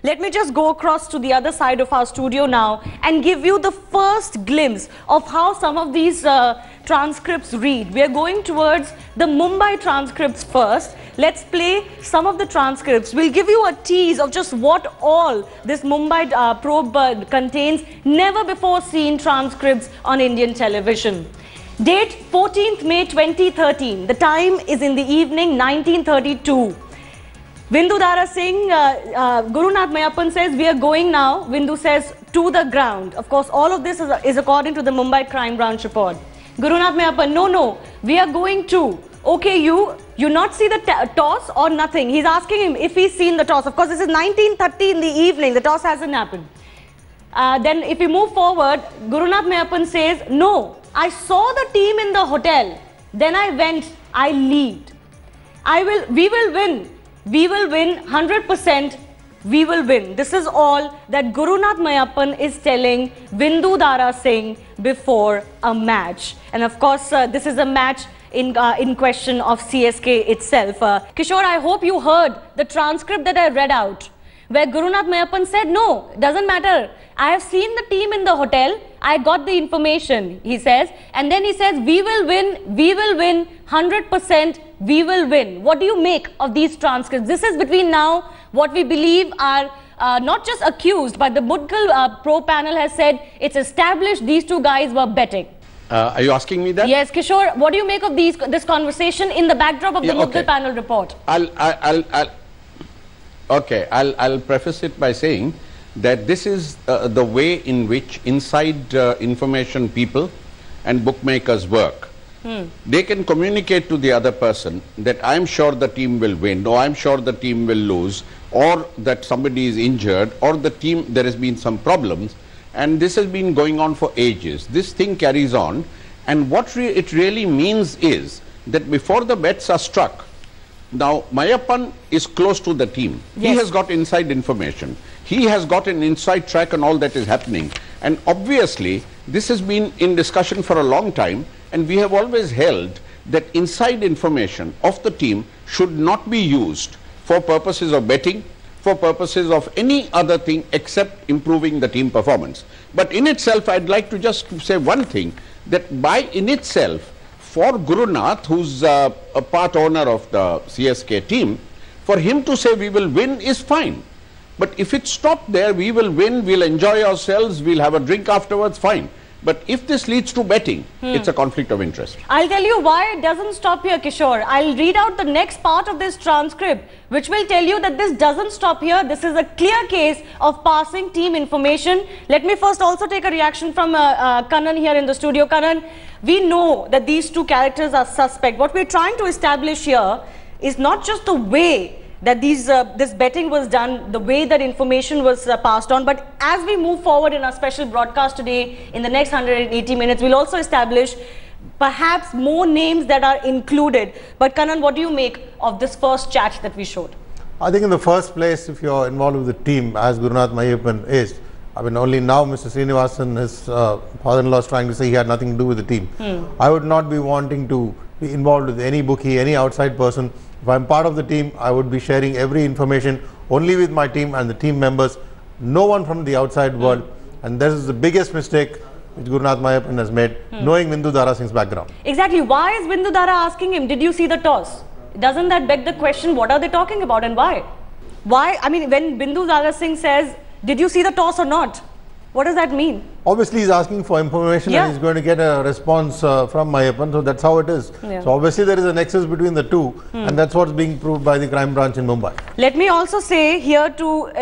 Let me just go across to the other side of our studio now and give you the first glimpse of how some of these transcripts read. We are going towards the Mumbai transcripts first. Let's play some of the transcripts. We'll give you a tease of just what all this Mumbai probe contains. Never before seen transcripts on Indian television. Date 14th May 2013. The time is in the evening 1932. Vindoo, Dara, Singh, Gurunath, Meiyappan says, we are going now. Vindoo says, to the ground. Of course, all of this is according to the Mumbai Crime Branch report. Gurunath, Meiyappan, no, we are going to. Okay, you not see the toss or nothing. He's asking him if he's seen the toss. Of course, this is 19:30 in the evening. The toss hasn't happened. Then if we move forward, Gurunath, Meiyappan says, no, I saw the team in the hotel. Then I went, I lead. We will win. We will win 100%. We will win. This is all that Gurunath Meiyappan is telling Vindoo Dara Singh before a match. And of course, this is a match in question of CSK itself. Kishore, I hope you heard the transcript that I read out, where Gurunath Meiyappan said, no, doesn't matter. I have seen the team in the hotel. I got the information, he says. And then he says, we will win 100%, we will win. What do you make of these transcripts? This is between now what we believe are not just accused, but the Mudgal Pro panel has said it's established these two guys were betting. Are you asking me that? Yes, Kishore, what do you make of this conversation in the backdrop of the Mudgal panel report? I'll preface it by saying that this is the way in which inside information people and bookmakers work. They can communicate to the other person that I'm sure the team will win, or I'm sure the team will lose, or that somebody is injured, or the team, there has been some problems, and this has been going on for ages. This thing carries on, and what it really means is that before the bets are struck, now Meiyappan is close to the team. Yes. He has got inside information. He has got an inside track on all that is happening, and obviously this has been in discussion for a long time, and we have always held that inside information of the team should not be used for purposes of betting, for purposes of any other thing except improving the team performance. But in itself, I'd like to just say one thing, that in itself, for Gurunath, who's a part owner of the CSK team, for him to say we will win is fine. But if it stopped there, we will win, we'll enjoy ourselves, we'll have a drink afterwards, fine. But if this leads to betting, it's a conflict of interest. I'll tell you why it doesn't stop here, Kishore. I'll read out the next part of this transcript, which will tell you that this doesn't stop here. This is a clear case of passing team information. Let me first also take a reaction from Kannan here in the studio. Kannan, we know that these two characters are suspect. What we're trying to establish here is not just the way that this betting was done, the way that information was passed on, but as we move forward in our special broadcast today, in the next 180 minutes, we'll also establish perhaps more names that are included. But Kannan, what do you make of this first chat that we showed? I think in the first place, if you're involved with the team, as Gurunath Meiyappan is, I mean, only now Mr. Srinivasan, his father-in-law, is trying to say he had nothing to do with the team. I would not be wanting to be involved with any bookie, any outside person. If I'm part of the team, I would be sharing every information only with my team and the team members, no one from the outside world. And this is the biggest mistake which Gurunath Meiyappan has made, knowing Vindoo Dara Singh's background. Exactly. Why is Vindoo Dara asking him, did you see the toss? Doesn't that beg the question, what are they talking about and why? Why? I mean, when Vindoo Dara Singh says, did you see the toss or not? What does that mean? Obviously, he's asking for information and he's going to get a response from Meiyappan, so that's how it is. So obviously, there is a nexus between the two, and that's what's being proved by the crime branch in Mumbai. Let me also say here to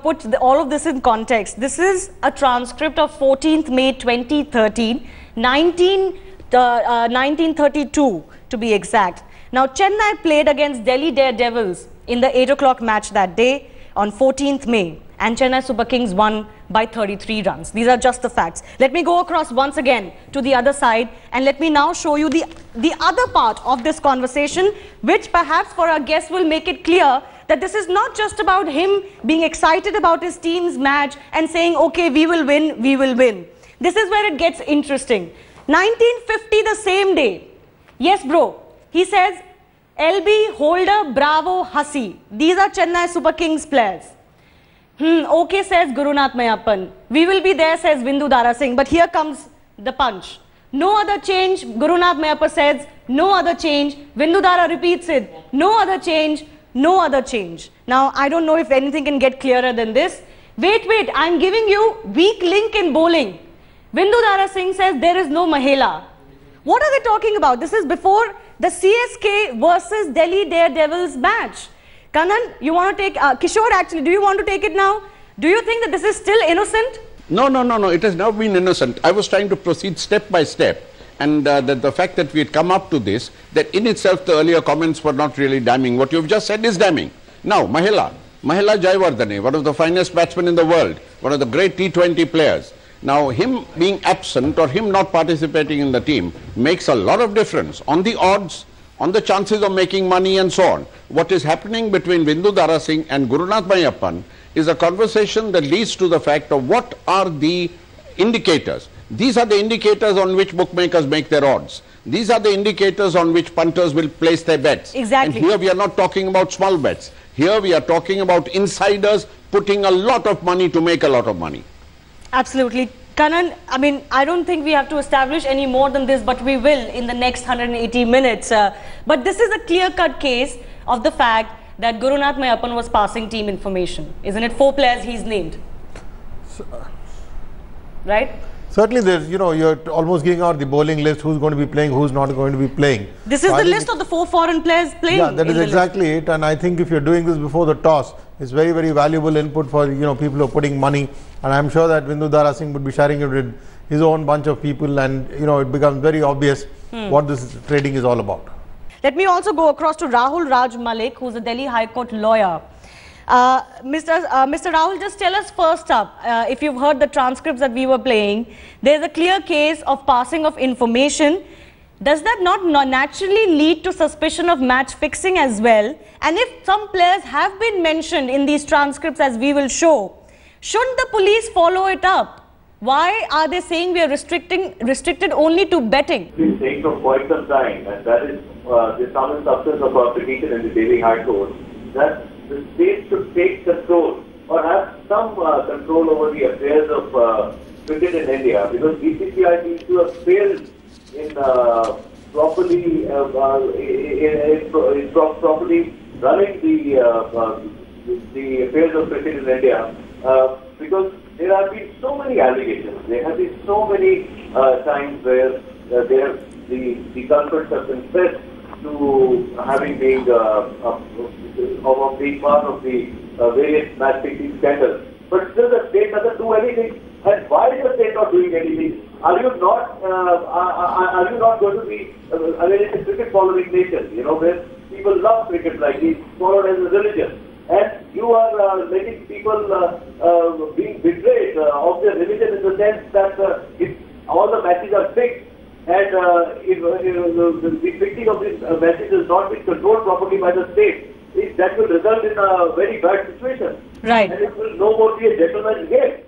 put all of this in context. This is a transcript of 14th May 2013, 1932 to be exact. Now, Chennai played against Delhi Daredevils in the 8 o'clock match that day on 14th May. And Chennai Super Kings won by 33 runs. These are just the facts. Let me go across once again to the other side and let me now show you the other part of this conversation, which perhaps for our guests will make it clear that this is not just about him being excited about his team's match and saying, okay, we will win, we will win. This is where it gets interesting. 1950, the same day. Yes, bro. He says, LB, Holder, Bravo, Hasi. These are Chennai Super Kings players. Okay, says Gurunath Meiyappan. We will be there, says Vindoo Dara Singh. But here comes the punch. No other change. Gurunath Meiyappan says, no other change. Vindoo Dara repeats it. No other change. No other change. Now, I don't know if anything can get clearer than this. Wait, I'm giving you weak link in bowling. Vindoo Dara Singh says there is no Mahela. What are they talking about? This is before the CSK versus Delhi Daredevils match. Kannan, you want to take, Kishore actually, do you want to take it now? Do you think that this is still innocent? No, it has not been innocent. I was trying to proceed step by step. And the fact that we had come up to this, that in itself the earlier comments were not really damning. What you've just said is damning. Now, Mahela Jayawardene, one of the finest batsmen in the world, one of the great T20 players. Now, him being absent or him not participating in the team makes a lot of difference on the odds, on the chances of making money and so on. What is happening between Vindoo Dara Singh and Gurunath Meiyappan is a conversation that leads to the fact of what are the indicators. These are the indicators on which bookmakers make their odds. These are the indicators on which punters will place their bets. Exactly. And here we are not talking about small bets. Here we are talking about insiders putting a lot of money to make a lot of money. Absolutely. Kannan, I mean, I don't think we have to establish any more than this, but we will in the next 180 minutes. But this is a clear-cut case of the fact that Gurunath Meiyappan was passing team information. Isn't it? 4 players he's named. Right? Certainly there's, you know, you're almost giving out the bowling list, who's going to be playing, who's not going to be playing. This is the list of the 4 foreign players playing. Yeah, that is exactly it. And I think if you're doing this before the toss, it's very, very valuable input for, you know, people who are putting money. And I'm sure that Vindoo Dara Singh would be sharing it with his own bunch of people, and, you know, it becomes very obvious what this trading is all about. Let me also go across to Rahul Raj Malik, who's a Delhi High Court lawyer. Mr. Rahul, just tell us first up, if you've heard the transcripts that we were playing, there's a clear case of passing of information. Does that not naturally lead to suspicion of match fixing as well? And if some players have been mentioned in these transcripts, as we will show, shouldn't the police follow it up? Why are they saying we are restricted only to betting? It's been saying for quite some time, and that is the sum and substance of our petition in the Delhi High Court, that the state should take control or have some control over the affairs of cricket in India, because BCCI seems to have failed in properly running the affairs of cricket in India, because there have been so many allegations. There have been so many times where the culprits have confessed to having been being part of the various match fixing scandals. But still the state doesn't do anything. And why is the state not doing anything? Are you not going to be, I mean, it's a cricket following nation, you know, where people love cricket, like it's followed as a religion. And you are letting people being betrayed of their religion, in the sense that if all the matches are fixed, and if the fixing of these matches is not being controlled properly by the state, that will result in a very bad situation. Right. And it will no more be a gentleman's game.